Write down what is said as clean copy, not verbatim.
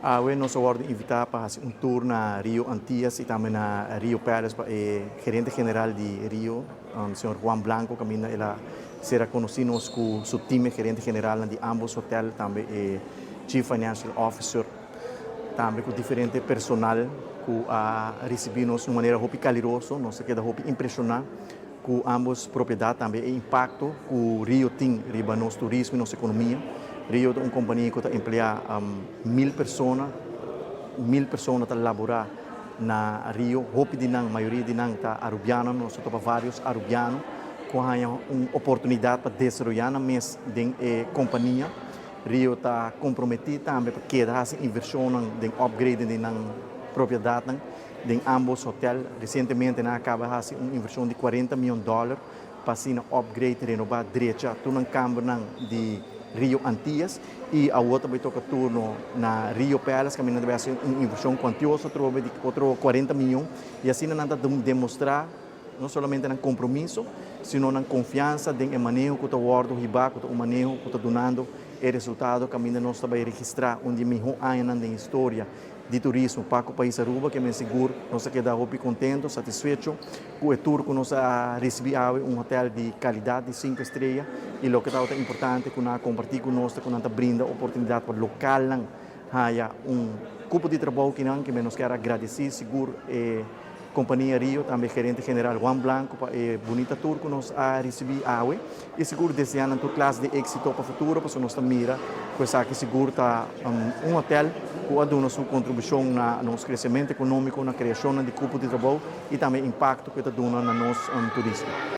Hoje nós vamos invitar para fazer tour na Rio Antillas e também na Rio Pérez para o gerente geral de Rio, Sr. Juan Blanco, que ela será conhecido com seu time gerente geral de ambos hotéis, também Chief Financial Officer, também com diferente personal que recebemos de uma maneira muito calorosa, nós queda muito impressionado com ambos propriedades, também o impacto que o Rio tem riba nosso turismo e nossa economia. Rio é uma companhia que emprega 1.000 pessoas, 1.000 pessoas que laboram na Rio. A maioria de nós está arubiana, nós temos vários arubianos que têm uma oportunidade para desenvolver na mesma companhia. Rio está comprometido também para que haja inversão em upgrade de propriedade de ambos hotéis. Recentemente, acaba de fazer uma inversão de $40 milhões para fazer um upgrade e renovar direita todo o campo de Rio Antillas e a outra vai tocar turno na Rio Pérez, que vai ser uma inversão quantiosa, outro 40 milhões, e assim nós vamos demonstrar não somente um compromisso, sino uma confiança em manejo que o guarda o manejo que está dando o resultado que nós também registrar onde melhor ano na história de turismo para o país Aruba, que me seguro nós queda muito contente, satisfeito com o tour que nós recebemos um hotel de qualidade de 5 estrelas e o que é importante que nós compartilhar conosco, que nós brinda oportunidade para o local haya grupo de trabalho que nós quer agradecer seguro Companhia Rio, também gerente geral Juan Blanco, para a bonita tour que nós recebemos hoje. E seguro desejando toda classe de êxito para o futuro, para nós mira, pois aqui seguro está um hotel que dá sua contribuição no nosso crescimento econômico, na criação de grupo de trabalho e também impacto que está dando no nosso turismo.